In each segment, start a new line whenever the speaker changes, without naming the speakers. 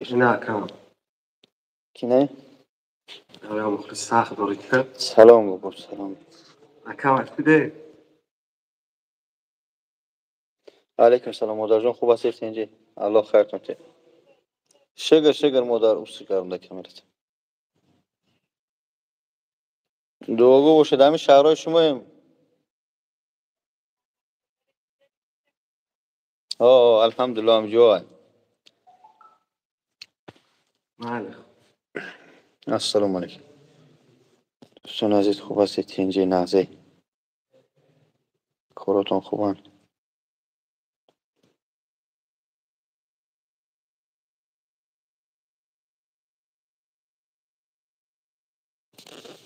نه کم
کی نه؟
آیا مخلص سخت داری
سلام بابا سلام.
اکم اتفیده
علیکم سلام مادر جان خوب هستی اینجا؟ الله خیر کنه. شگر مادر اوست کردم در کامرت. دوگو باشه دم شهرهای شما. الحمدلله ام جوای.
بله
السلام علیکم. دوستان عزیز خوب هستید اینجا نازه. کاراتون خوبن؟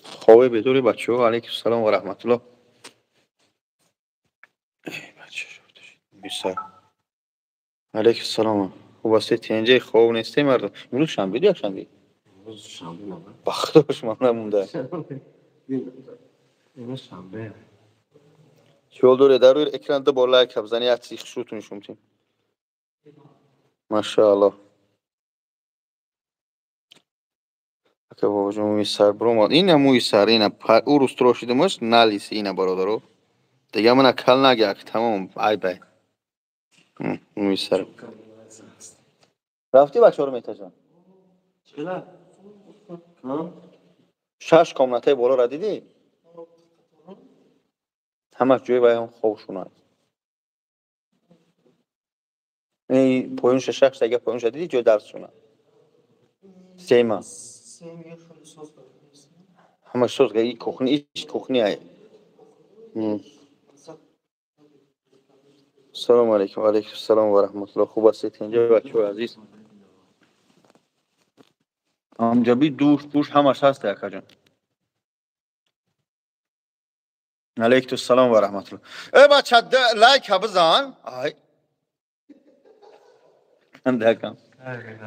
خوبه بدوری بچه ها. علیکم السلام و رحمت الله. بچه شد علیکم السلام. خوب هستید اینجا؟ خوب نیستی مردم؟ امروز شنبه یا شنبه؟
امروز شنبه نمه
بخداش من نمونده.
امروز شنبه
شول دوره در روی اکران با لایک بزنی از سیخ شوتون شومتیم. ماشاءالله. که بابا جون موی سر برام این موی سر اینا او روز تراشیدمش نالیسی اینا برادرو. دیگه من کل نگه تمام ای بای. موی سر. رفتی بچه‌ها رو میتاجن؟
چرا؟
شش کامنته بالا را دیدی؟ همه جوی وای هم خوشونه. این پایون شش دیگه پایون دیدی جوی درسونه. سیما. همه سوز گی کوخنی ای. سلام علیکم. علیکم السلام و رحمت الله. خوب هستید اینجا بچه‌ها عزیز؟ امجبی دوش پوش همش هست اکا جان. علیکم السلام و رحمت الله. ای بچه لایک بزن. آی اندکم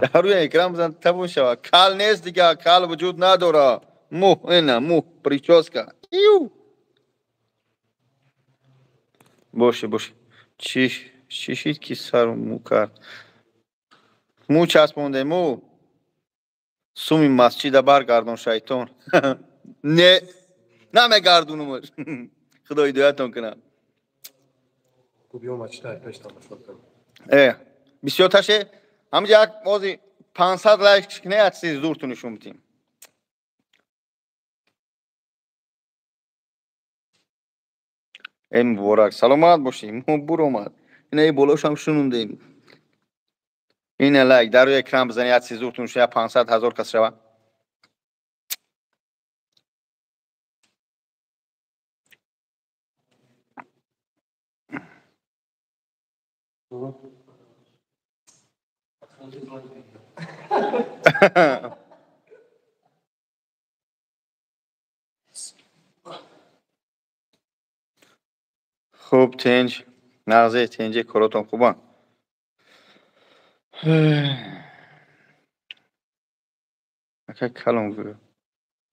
در روی اکرام بزن تبون شوا. کال نیست دیگه. کال وجود نداره. مو پریچوسکا ایو. باشه چی شید که سر مو کرد. مو چسبونده مو. سومی مسجد برگردون شیطان. نه نمیگردونمش. خدا هدایتون کنه.
خوبیو مچتای پیش تماشا کنم
بسیار تشه همینجا یک بازی 500 لایک نه از چیز زورتون نشون میدیم. این مبارک سلامت باشیم. مبارک اومد. اینا بالاش هم شنوندیم. این لایک در روی اکران بزنید از چیز زورتون شه 500,000 کس شوه. خوب تنج نغزه تنجه کاراتون خوبه. اکا کلام گروه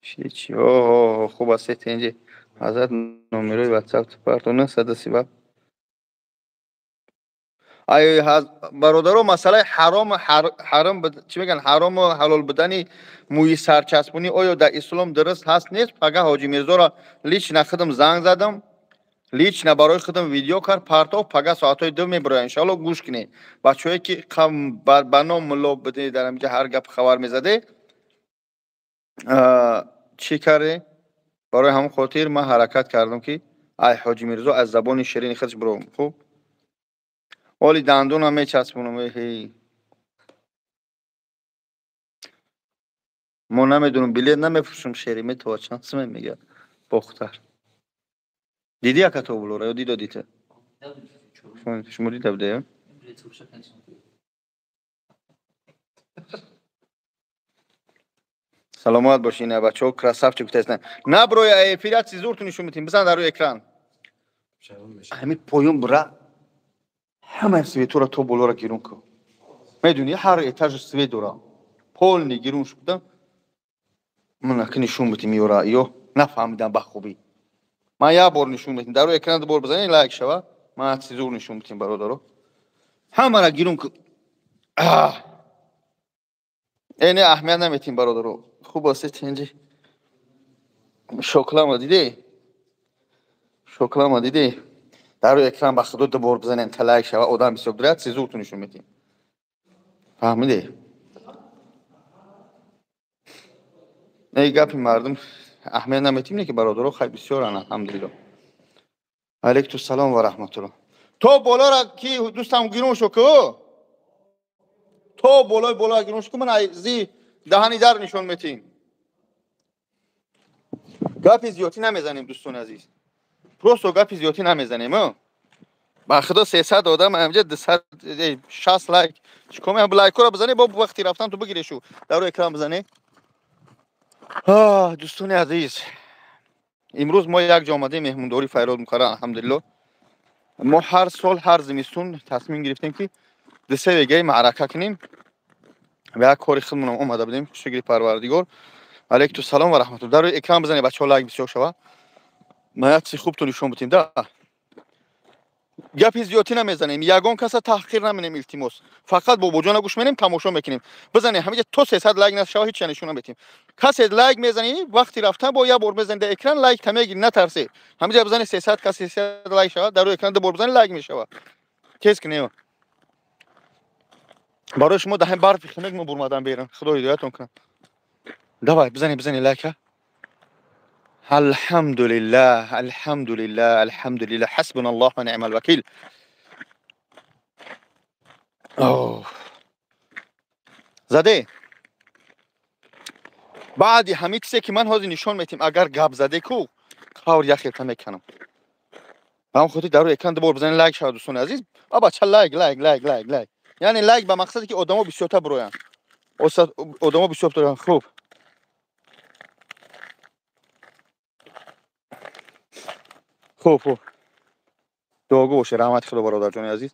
چی خوب است تنجه حضرت نمیروی واتساپ پارتونه 130 ای برادرو مسئله حرام چی میگن حرام و حلال بدنی موی سرچسبونی آیا در اسلام درست هست نیست؟ پگه حاجی میرزا را لیچ نخدم زنگ زدم لیچ نه برای خودم ویدیو کرد پرتو پگه ساعتای 2 میبره انشالله گوش کنی بچه‌ای که بنام ملا بده در اینجا هر گپ خبر میزده چی کرده برای همون خاطر من حرکت کردم که ای حاجی میرزا از زبان شیرین خودش برو خوب ولی دندون هم میچسبونم هی ما نمیدونم بلیت نمیفروشم شیری تو چانس میگه بختر دیدی اکا تو بلوره یا دیده شما دیده بده سلامت باشین بچه‌ها کراساف چی گفتن نه بروی پیرات زورتون نشون میدیم بزن در روی اکران همین پایون برا همه سویتو را تو بلوره گیرون کن میدونی هر اتاج سوی دورا پول نگیرون شدم من اکنی نشون میدم میورا یو نفهمیدم به خوبی من یه بار نشون میدم در روی اکران دو بار بزنین لایک شوه من زور نشون میدم برادرو همه را گیرون کن اینه اهمیت نمیتیم برادرو. خوب است اینجا شکل ما دیدی؟ شکل ما دیدی؟ در روی اکران با خودت بار بزنین تا لایک شود آدم بسیار درد سیزورتون نشون میدیم. فهمیدی؟ نه گپی مردم اهمیت نمیتیم نه که برادرو خیلی بسیار انا الحمدلله. علیکم السلام و رحمت الله. تو بالا را کی دوستم گیرون شو کو؟ تو بالا گیرون شو که من ایزی دهانی در نشون میتیم. گپی زیادی نمیزنیم دوستان عزیز. پروسو گپی زیادی نمیزنیم. با خدا 300 آدم همینجا 260 لایک. چیکار میام لایک رو بزنی با وقتی رفتم تو بگیری شو در روی اکران بزنی. دوستان عزیز امروز ما یک جا آمده مهمونداری فیراد میکنه الحمدلله. ما هر سال هر زمستون تصمیم گرفتیم که دسته دیگه معرکه کنیم و یک کاری خودمون اومده بودیم شکر پروردگار. علیکم السلام و رحمت الله. در روی اکران بزنی بچه‌ها لایک بسیار شوه. ما یک چیز خوب تو نشون بدیم ده. گپی زیادی نمیزنیم یگان کس تحقیر نمینیم التماس فقط با جان گوش می‌کنیم تماشا میکنیم بزنی همینجا تو 300 لایک نشه هیچ نشون نمیدیم کسی لایک میزنی وقتی رفتن با یه بار بزنید اکران لایک تمیگی نترسی همینجا بزنی 300 کسی 300 لایک شود در روی اکران دو بار بزنی لایک میشه کیس کنه برای شما ده برف خنک مو برمادن بیرون خدا هدایتون کنه давай بزنی لایک الحمد لله الحمد لله الحمد لله حسبنا الله ونعم الوكيل اوه زده بعد همین چیزی که من حاضر نشون میتیم اگر گپ زده کو کار یخی تا میکنم من خودی در روی اکران دو بزنید لایک شد دوستان عزیز بابا چه لایک یعنی لایک به مقصدی که آدما بسیار تا بروین استاد آدما بسیار تا خوب خوب دوگو باشه رحمت خدا برادر جان عزیز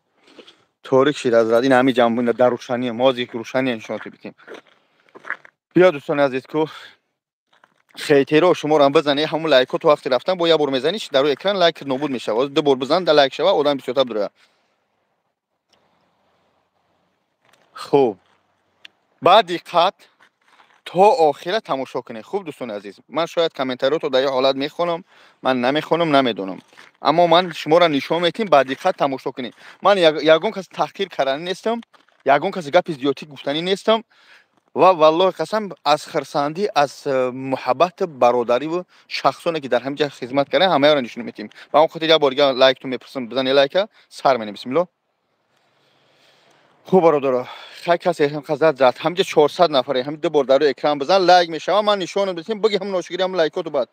تاریک شیر از رد این همین جنبون در روشنی ما یک روشنی نشون بدیم بیا دوستان عزیز کو خیلی رو شما رو هم بزنید همون لایک تو وقتی رفتن با یه بار میزنید در روی اکران لایک نابود میشه دو بار بزن در لایک شود آدم بسیار تا بروین خوب بعد دقت تا آخر تماشا کنید خوب دوستان عزیز من شاید کامنتارات رو در این حالت میخونم من نمیخونم نمیدونم اما من شما را نشون میدم بعد دقت تماشا کنید من یگان کس تحقیر کردنی نیستم یگان کس گپ زیادی گفتنی نیستم و والله قسم از خرسندی از محبت برادری و شخصانی که در همینجا خدمت کردن همه را نشون میدیم و اون خاطر یه بار لایک تو میپرسم بزنید لایک سر منیم بسم الله خوب برادر خیلی کسی هم خزد زد همینجا 400 نفره همین دو بار در روی اکران بزن لایک میشه من نشون بدیم بگی هم نوشگیری هم لایک تو بعد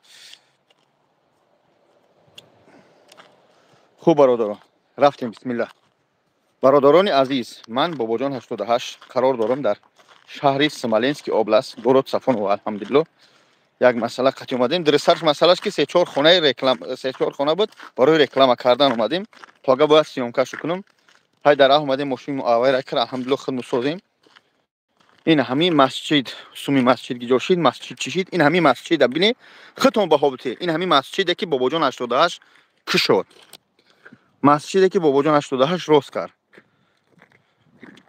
خوب برادر رفتیم بسم الله برادران عزیز من بابا جان 88 قرار دارم در شهر سمالینسک اوبلاست گورود صفون و الحمدلله یک مسئله قطعی اومدیم در سرش مسئلهش که 3-4 خونه رکلام 3-4 خونه بود برای رکلام کردن اومدیم تا باید سیامکش کنم های در راه اومدیم ماشین آوای کرد الحمدلله خود مسازیم این همین مسجد سومی مسجد گجاشید مسجد چشید این همین مسجد ببینی خودتون با هوبته این همین مسجدی که بابا جان 88 کی شد مسجدی که بابا جان 88 روز کرد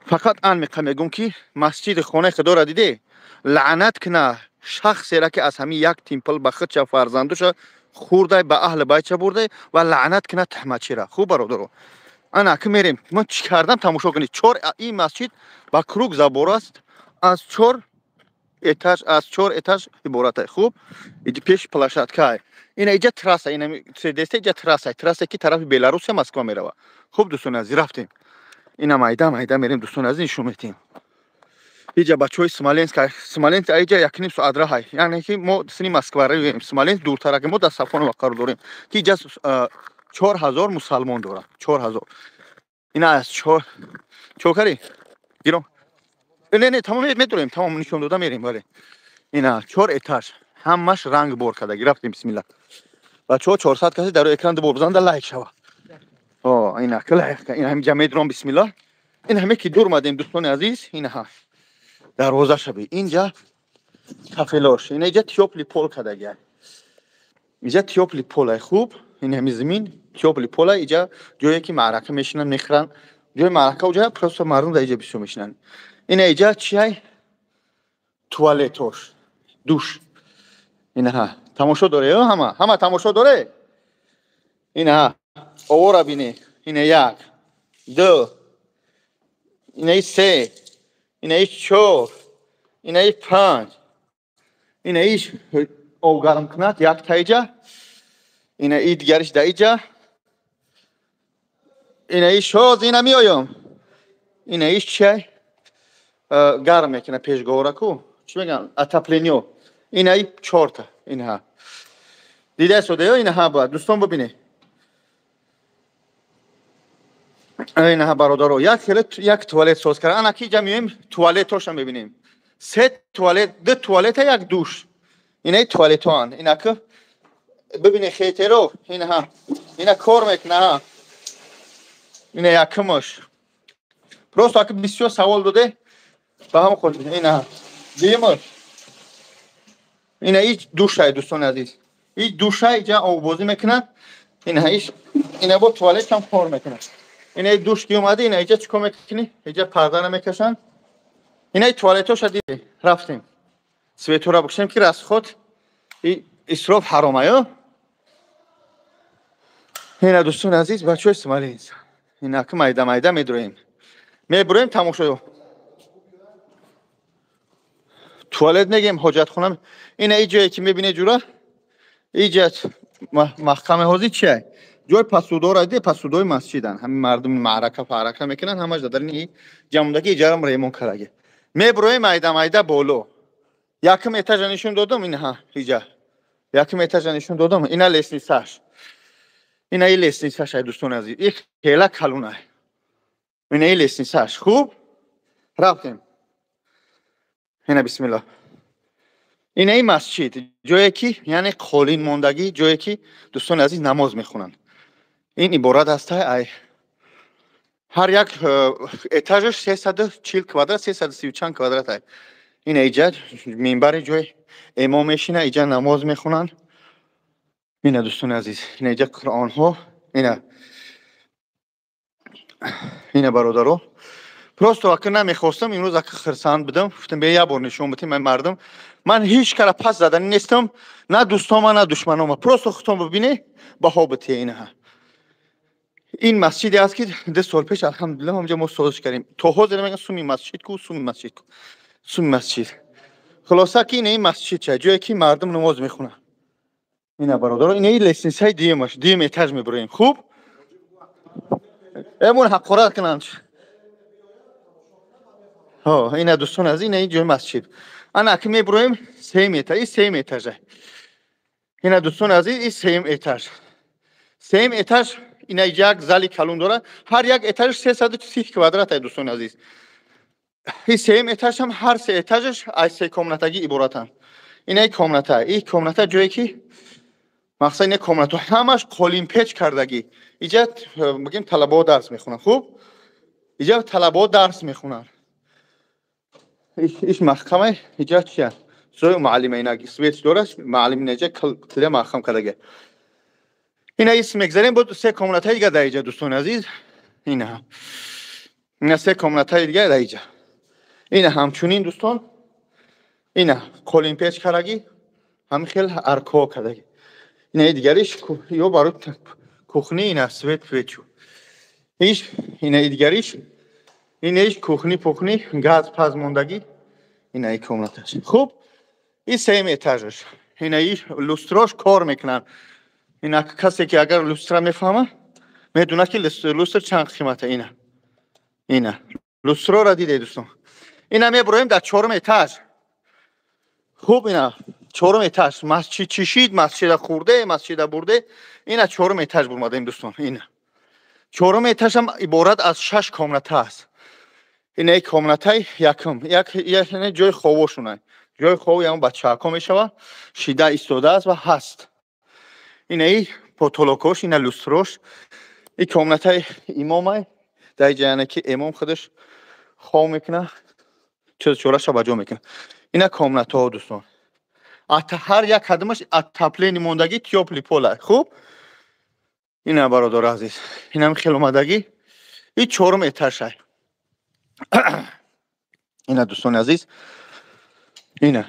فقط ان میگم که مسجد خانه خدا را دیده لعنت کنه شخصی را که از همین یک تمپل به خودش فرزندش خورده به اهل بیت برده و لعنت کنه تهمتچی را خوب برادر انا که میریم ما چی کردم تماشا کنید 4 این مسجد با کروگ زبور است از 4 etaج عبارت خوب اینجا پیش پلاشاتکای این اینجا تراس این دسته اینجا تراس که طرف بلاروس مسکو میره خوب دوستان عزیز رفتیم اینا مایدا میریم دوستان عزیز نشون میدیم اینجا بچهای سمالینسک اینجا یک نیم ساعت راه یعنی که ما سنی مسکو رو سمالینسک دورتر که ما در صفون و قرار داریم که اینجا 4000 مسلمان داره 4000 اینا از چوکری گیرم نه تمام میتونیم تمام نشون دادم میریم ولی اینا 4 etaج همش رنگ بور کرده گرفتیم بسم الله بچه‌ها 400 کسی در اکران دو بزنن در لایک شوا اینا کلا این همین جمع درام بسم الله این همه که دور اومدیم دوستان عزیز اینها دروازه شبی اینجا کافلوش این اینجا تیوپلی پول کرده اینجا تیوپلی پول خوب این همین زمین تیوپلی پول اینجا جایی که معرکه میشنن میخرن جای معرکه و جای پروسه مردم در اینجا بیشتر میشنن این اینجا چیه туалетош душ اینها تماشا داره همه تماشا داره اینها آورا بینی اینه یک دو اینه سه اینه چهار اینه پنج اینه ایش او گرم کند یک تا ایجا اینه ای دیگرش دا ایجا اینه ایش شاز اینه میایم اینه ایش چه گرم میکنه پیشگاه کو چی میگن اتاپلینیو اینه ای چهارتا اینها دیده شده اینها باید دوستان ببینه اینها برادرو یک توالت ساز کرد انا کی جمعیم توالتاش هم ببینیم سه توالت دو توالت یک دوش اینه توالتان اینا که ببینه خیلی رو اینا کار میکنه اینه یکمش پروست که بسیار سوال داده به هم خود اینا دیمش اینه هیچ دوشه دوستان عزیز هیچ دوشه اینجا آبازی میکنن اینه با توالت هم کار میکنن اینه دوش که اومده اینه اینجا چیکار میکنی اینجا پرده نمیکشن اینه توالتاش دیدی رفتیم سویتورا بکشیم که راست خود اسراف حرامه اینه دوستان عزیز بچه اسمالی اینه که مایده میبرویم تماشا توالت نگیم حاجت خونم اینه ای جایی که میبینه جورا اینجا محکمه حاضی چیه جای پسودار دیده پسودای مسجدن همین مردم معرکه میکنن همش دارن این جمعدگی اجارم ریمون کرده میبرویم مایده بولو یکم اتاج نشون دادم اینها اینجا یکم اتاج نشون دادم اینا لیسنسش اینا ای لیسنسش دوستان عزیز این خیلی کلونه اینا ای لیسنسش خوب رفتیم اینا بسم الله اینا ای مسجد جایی که یعنی قالین موندگی جایی که دوستان عزیز نماز میخونن این عبارت هست هر یک اتاجش 340 کوادرات 330 چند کوادرات این ایجاد منبر جای امام میشینه اینجا نماز میخونن اینا دوستان عزیز این اینجا قرآن ها اینا برادرو پروستو اگر نمیخواستم امروز اگر خرسند بدم گفتم به یه بار نشون بدم من مردم من هیچ کار پس زدن نیستم نه دوستام نه دشمنام پروستو خودتون ببینه بهابتی اینها این مسجدی است که 10 سال پیش الحمدلله ما اونجا ما سازش کردیم تو حاضر میگن سومی مسجد خلاصه که این مسجد چه جایی که مردم نماز میخونن اینا برادر این لیسنس های دیم اتاج میبریم خوب امون حقارت کنن ها اینا دوستان از این جای مسجد انا که میبریم سیم اتاج اینا دوستان از این سیم اتاج اینا یک زالی کلون داره هر یک اتاج 330 کوادرات دوستان عزیز این سیم اتاج هم هر سه اتاجش از سه کامناتگی عبارتن این کامناتا جایی که مقصد این کامناتا همش قالین پیچ کردگی اینجا بگیم طلبه درس میخونن خوب اینجا طلبه درس میخونن ایش محکمه اینجا چیه سوی معلم اینا سویت دورش معلم اینجا کلی محکم کردگی اینا اسم میگذاریم بود سه کامناتا دیگه در اینجا دوستان عزیز اینا سه کامناتا دیگه در اینجا اینا همچنین دوستان اینا قالین پیچ کردگی هم خیلی ارکا کردگی اینا دیگریش یا برای کوخنی اینا سویت پیچو اینا دیگریش اینش کوخنی گاز پاز موندگی اینا ای کامناتش خوب این سیم اتاجش اینا لوستراش کار میکنن اینا کسی که اگر لوسترا میفهمه میدونه که لوستر چند قیمته اینا لوسترا را دیده دوستان اینا میبریم در 4م اتاج خوب اینا 4م اتاج مسجد چشید مسجد خورده مسجد برده اینا 4م اتاج برمادیم دوستان اینا 4م اتاج هم عبارت از 6 کامناتا است این ای کامناتای یکم یک جای خوابشونه جای خواب یعنی بچه ها میشوه شیده ایستاده است و هست این ای پوتولوکوش این لوستروش این کامناتای امامه در جایی که امام خودش خواب میکنه چورا شبجا میکنه اینا کامناتا ها دوستان هر یک قدمش اتاپلین موندگی تیوپلی پوله خوب اینا برادر عزیز اینم خیلی اومدگی این 4م اتاج اینا دوستان عزیز اینه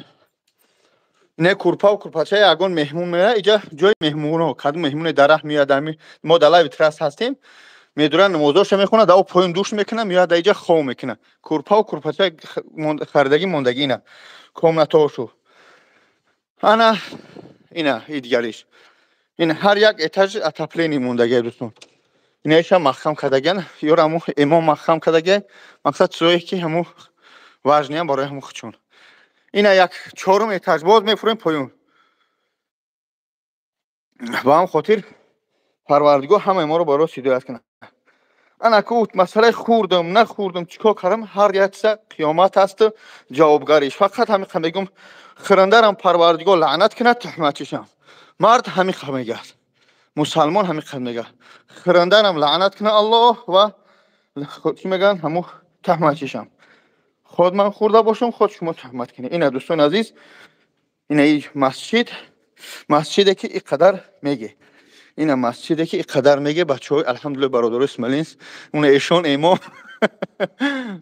کورپا و کورپاچه یگان مهمون میاد اینجا جای مهمونو کدوم مهمون درخت میاد ما دلای تراس هستیم میدونن نمازش میخونه دا پایین دوش میکنه میاد اینجا خو میکنه کورپا و کورپاچه خردگی موندگی نه کم نتوشو انا اینا دیگریش این هر یک اتاج اتاپلینی موندگی دوستان اینش هم مخم کردگن یورامو امام مخم کردگی مقصد سوی که همو واجنی هم برای همو خچون اینا یک چهارم اتاج باز میفریم پایین با هم خاطر پروردگار همه ما رو برای هدایت کنه انا کوت مسئله خوردم نخوردم چیکار کردم هر یک سه قیامت است جوابگاریش فقط همین میگم خرندرم پروردگار لعنت کنه تهمتشم مرد همین میگه مسلمان همین میگه خرندرم لعنت کنه الله و چی میگن همو تهمتشم خود من خورده باشم خود شما تهمت کنه اینا دوستان عزیز این مسجدی که اینقدر میگه اینا مسجدی که اینقدر میگه بچه‌های الحمدلله برادر اسماعیل اون ایشون امام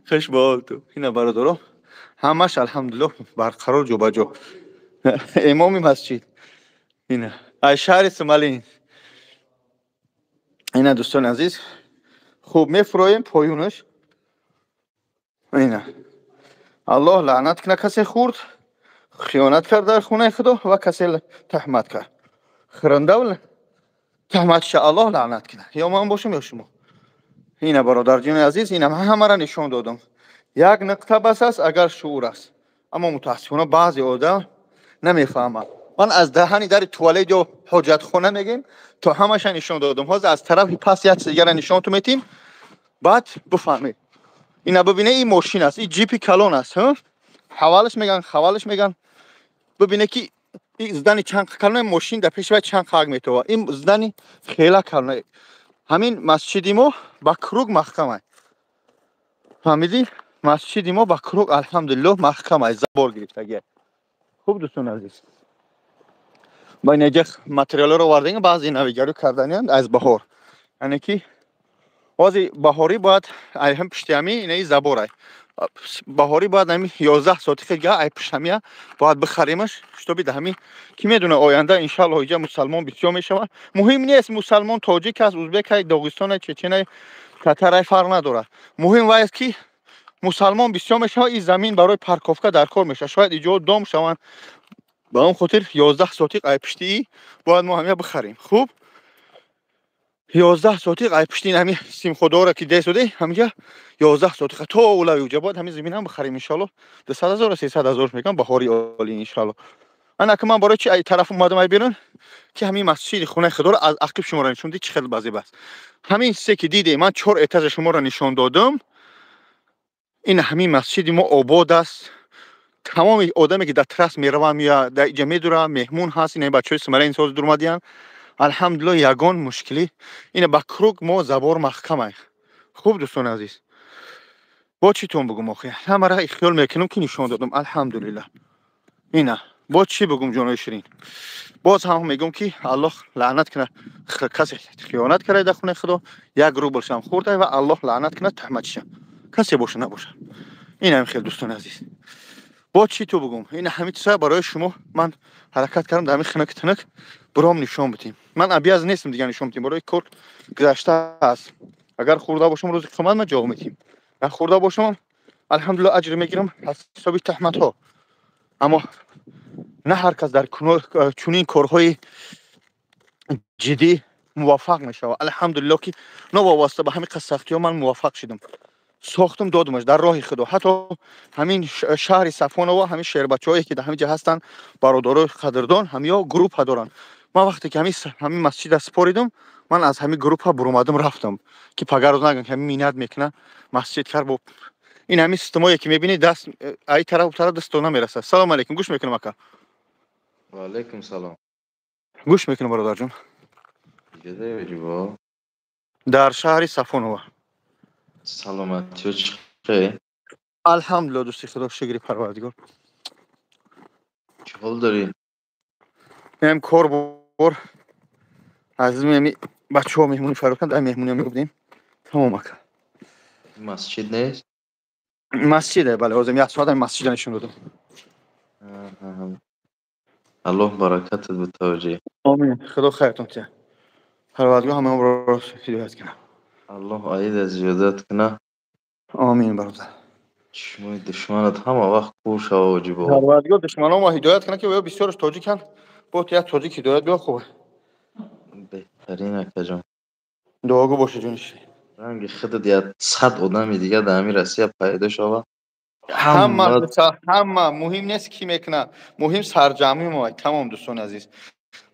خوش بال تو اینا برادرها همش الحمدلله برقرار جو بجو امام مسجد اینا ای شهر اسماعیل اینا دوستان عزیز خوب میفرویم پایونش اینا الله لعنت کنه کسی خورد خیانت کرد در خونه خدا و کسی تهمت کرد خرنده ولی تهمتش الله لعنت کنه یا من باشم یا شما اینا برادر جان عزیز اینا همه را نشان دادم یک نقطه بس است اگر شعور است اما متاسفانه بعضی آدم نمیفهمند من از دهنی در توالت و حاجت خانه میگیم تا همش نشان دادم باز از طرف پس یک دیگر نشان تو میتیم بعد بفهمید اینا ببینه این ماشین است این جیپ کلون است ها حوالش میگن ببینه که این زدن چند کلون ماشین در پیش و چند خاک میتوه این زدن خیلی کلون همین مسجدی ما با کروگ محکمه فهمیدی مسجدی ما با کروگ الحمدلله محکمه زبار گرفتگی خوب دوستان عزیز با اینجا متریال رو وردن بعضی نویگری کردنیند از بهار یعنی که بعضی بهاری باید هم پشتیمی اینه زباره بهاری باید همین 11 ساعتی که گه ای پشتیمیه باید بخریمش شتا بیده همین کی میدونه آینده انشالله اینجا مسلمان بسیار میشود مهم نیست مسلمان تاجیک است ازبک است داغستان چچن تتر فرق نداره مهم است که مسلمان بسیار میشه این زمین برای پارکوفکا در کار میشه شاید اینجا دام شوند با اون خاطر 11 ساعتی ای پشتی باید ما همه بخریم خوب 11 ساعتی ای پشتی همین سیم خدا را که ده شده همینجا 11 ساعتی تا اولوی وجا باید همین زمین هم بخریم ان شاء الله 200,000 300,000 میگم بهاری عالی ان شاء الله انا که من برای چی ای طرف اومدم ای بیرون که همین مسجد خونه خدا را از عقب شما را نشون دید چه خیلی بازی بس همین سه که دیده من 4 اتاج شما را نشون دادم این همین مسجد ما آباد است تمام آدمی که در تراس میروند یا در اینجا میدوره مهمون هست این بچهای اسماعیل ساز دور اومدن الحمدلله یگان مشکلی این با کروگ ما زبار محکمه خوب دوستان عزیز با چیتون بگم آخه همه را خیال میکنم که نشان دادم الحمدلله اینا با چی بگم جانای شیرین باز هم میگم که الله لعنت کنه کسی خیانت کرده در خونه خدا یک روبل شم خورده و الله لعنت کنه تهمتش کسی باشه نباشه این هم خیلی دوستان عزیز با چی تو بگم این همین چیزا برای شما من حرکت کردم در همین خنک تنک برام نشان بدیم من ابی از نیستم دیگه نشان بدیم برای کار گذشته است اگر خورده باشم روز قیامت من جواب میدیم اگر خورده باشم الحمدلله اجر میگیرم حسابی تهمت ها اما نه هر کس در چنین کارهای جدی موفق میشه الحمدلله که نه وابسته به همین سختی ها من موفق شدم ساختم دادمش در راه خدا حتی همین شهر صفوان و همین شهر بچه‌هایی که در همین جا هستن برادرای قدردان همیا گروپ ها دارن من وقتی که همین مسجد سپاریدم من از همین گروپ ها برآمدم رفتم که پگر روز نگن که همین مینت میکنه مسجد کار با این همین سیستمایی که میبینی دست ای طرف دست تو نمیرسه سلام علیکم گوش میکنم اکا
و علیکم سلام
گوش میکنم برادر جون
دیگه دیگه
در شهر صفوان
سلامتی و چه
الحمدلله دوستی خدا شکر پروردگار
چه حال داری؟
هم کار بار از می بچه‌ها مهمونی فروختن در مهمونی هم بودیم تمام اکا
مسجد نیست؟
مسجده بله آزم یک ساعت مسجد نشون دادم
الله برکتت به توجیه.
آمین. خدا خیرتون ته. پروردگار همه رو هدایت کنه.
الله عید از زیادت کنه.
آمین برادر.
چشمای دشمنت همه وقت پوش و واجبه.
پروردگار دشمنان ما هدایت کنه که بسیارش تاجیکن. با یک تاجیک هدایت بیا خوبه.
بهترین اکا جان.
دعاگو باشه جونش.
رنگ خودت یا 100 آدمی دیگه در همین روسیه پیدا شوه.
همه مهم نیست کی میکنه. مهم سرجمی ما. تمام دوستان عزیز.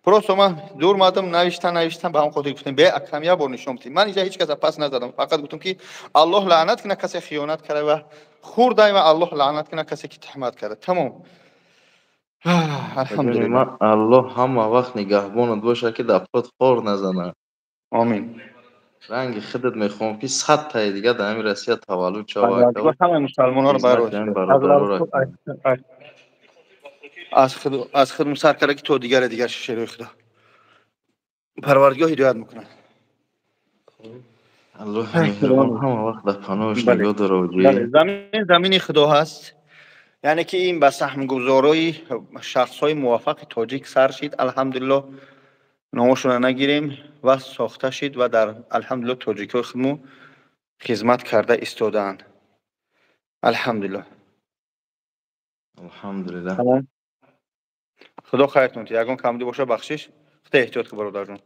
پروسو من دور مادم نوشتن به هم خاطر گفتم به اکرامیا بار نشون بدید. من اینجا هیچ کس پس نزدم. فقط گفتم که الله لعنت کنه کسی خیانت کرده و خورده و الله لعنت کنه کسی که تهمت کرده. تمام. الحمدلله.
من الله همه وقت نگهبانت باشه که دپات خور نزنه.
آمین.
رنگ خودت میخوام که 100 تای دیگه در همین روسیه تولد شوه
پروردگار همه مسلمان‌ها رو
خدمت این برادرها را کنه.
از خود مسر کرده که تو دیگر شروع خدا. پروردگار هدایت میکنه.
الله مهربان همه وقت در پناهش نگاه داره و جویه.
زمین خدا هست. یعنی که این به سهمگذاری شخص‌های موفق تاجیک سر شد. الحمدلله نامشون نگیریم و ساخته شد و در الحمدلله تاجیک‌های خودمون خدمت کرده ایستادن. الحمدلله.
الحمدلله.
خدا خیرتون ته. یگان کمدی باشه بخشش. خدا احتیاط کن برادر جون.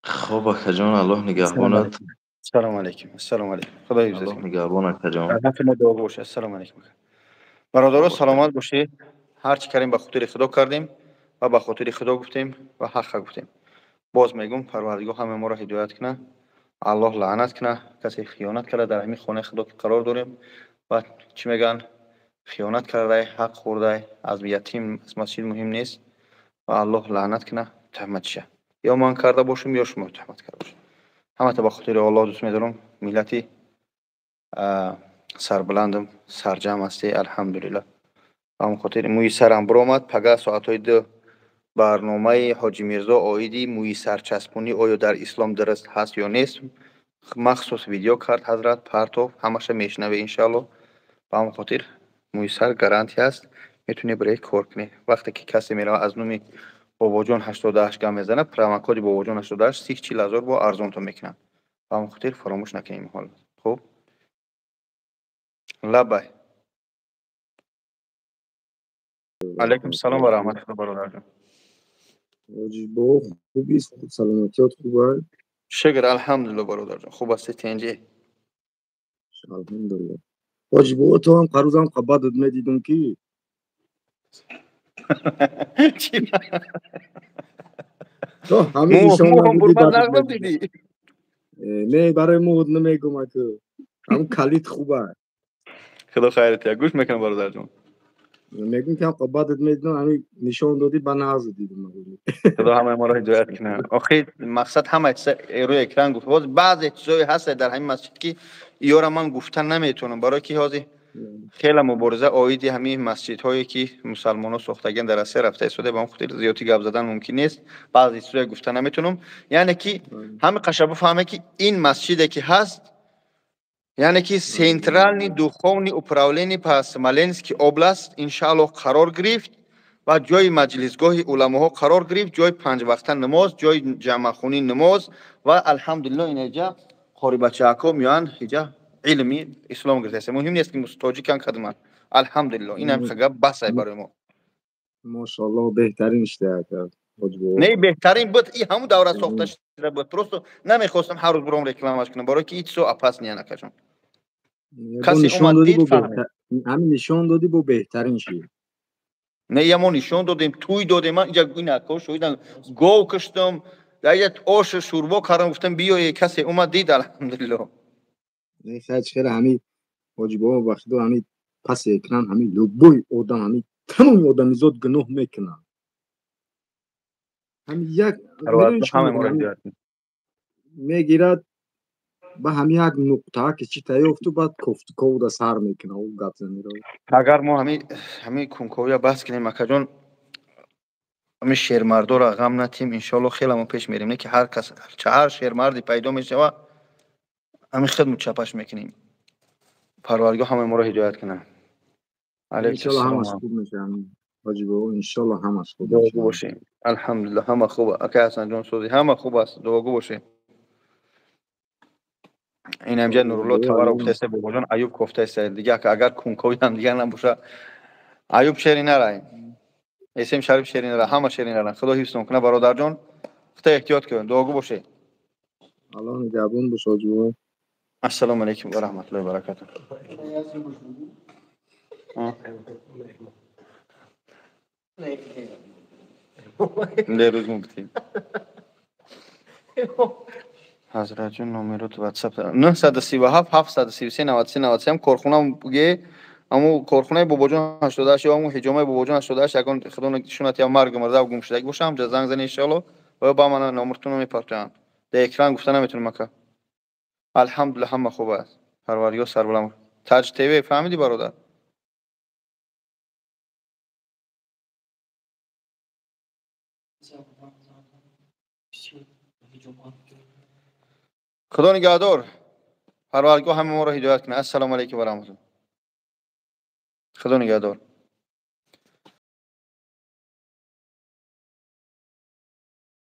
خوب اکا جان الله نگهبانت.
سلام علیکم. السلام علیکم. خدا حفظت
الله
کنه.
نگهبان اکا جان.
رحمت ما دعا باشه. السلام علیکم. برادران سلامت باشید. هر چی کردیم به خاطر خدا کردیم و به خاطر خدا گفتیم و حق گفتیم. باز میگم پروردگار همه ما را هدایت کنه. الله لعنت کنه کسی خیانت کرده در همین خانه خدا که قرار داریم و چی میگن خیانت کرده حق خورده از یتیم از مسجد مهم نیست و الله لعنت کنه تهمت شه. یا من کرده باشم یا شما تهمت کرده باشم. همه تا به خاطر الله دوست می‌دارم. ملتی سربلندم سرجم هستی الحمدلله. هم خاطر موی سرم برآمد پگاه ساعت‌های 2 برنامه حاجی میرزا آیدی موی سرچسبونی آیا در اسلام درست هست یا نیست مخصوص ویدیو کرد حضرت پرتو همش میشنوه انشالله. با هم خاطر موی سر گارانتی هست میتونی برای کار کنی. وقتی که کسی میره از نومی بابا جان 88 گام میزنه پرومکد بابا جان 88 30,000 با ارزان تو میکنن. با هم خاطر فراموش نکنیم حال. خب لبای علیکم السلام و رحمت الله برادر جان.
واجبه خوبی است. سلامتیات خوبه؟
شکر الحمدلله برادر جان. خوب است تنجی.
الحمدلله. واجبه تو هم قروزم قبادت میدیدم کی؟ تو همین نشان
دیدی.
نه برای مود نمیگم که هم کلیت خوبه.
خدا خیرت گوش میکنم برادر جان.
میگم که قبادت میدیدم همین نشان دادی با ناز دیدم.
خدا همه ما را هدایت کنه. آخه مقصد همه چیز روی اکران گفت. باز بعضی چیزایی هست در همین مسجد که ایارا من گفتن نمیتونم برای که هازی خیلی مبارزه آیدی همین مسجد هایی که مسلمان ها ساختگان در اسیر رفته ایستاده با اون خاطر زیادی گپ زدن ممکن نیست. بعضی چیزایی گفتن نمیتونم. یعنی که همه قشنگ بفهمه که این مسجدی که هست یعنی که سنترالنی دуховный управление по Смоленской области انشالله قرار گرفت و جای مجلسگاه علماها قرار گرفت جای 5 وقته نماز جای جمع خونی نماز و الحمدلله اینجا قاری بچه‌ها میان اینجا علمی اسلام گرفته. مهم نیست که مستاجیکن خدمت الحمدلله این هم خگه بس برای ما
ماشاءالله بهترین اشتیاق کرد.
نه بهترین بود این همون دوره ساخته شده بود. درست نمیخواستم هر روز برام رکلامش کنم برای که هیچ سو اپاس نیانه کجا
کسی نشان دادی همین نشان دادی با بهترین شی.
نه یه ما نشان دادیم توی دادیم من اینجا این اکاش شدن گو کشتم دیگه آش شوربا کردم گفتم بیا کسی اومد دید الحمدلله.
نه خیر همین واجبه وقتی دو همین پس اکران همین لبوی آدم همین تمام آدم زود گناه میکنن. همین یک میگیرد با همین یک نقطه که چی تایفت و بعد کفتکو دا سر میکنه او گپ زنی رو.
اگر ما همین کنکویا بس کنیم مکجون همین شیرمردو را غم نتیم انشالله خیلی ما پیش میریم. نه که هر کس چهار شیرمردی پیدا میشه و همین خدمت چپش میکنیم. پروردگار همه ما را هدایت کنه. علیک
انشالله همش
السلام.
خوب میشه همین حاجی بابا، انشالله همش خوب میشه.
دعاگو باشین. الحمدلله همه خوبه. اکه حسن جان سوزی همه خوب است. دعاگو باشین. این همجا نورالله
بابا
توارا
الان
گفته بابا جان ایوب گفته است دیگه که اگر کنکوی هم دیگه نباشه ایوب شیرین نرای. اسم شریف شیرین نرای. همه شیرین نرای. خدا حفظ کنه برادر جان. خدا احتیاط کن. دعاگو باشین.
الان جوون باش حاجی بابا.
السلام علیکم و رحمت الله و برکاته. روز مبتیم. حضرت جون نمرات واتساپ 937 733 93 93 هم کارخونه بگه امو کارخونه بابا جان 88 یا امو حجامه بابا جان 88 اگه خدا نشونت یا مرگ مرده و گم شده باشم جا زنگ زنی ان شاء الله و با من نمرتون میپرتم در اکران گفتن نمیتونم مکه الحمدلله همه خوب است پروردگار سر بلند تاج تیوی فهمیدی برادر خدا نگهدار پروردگار همه ما را هدایت کنه السلام علیکم و رحمت الله خدا نگهدار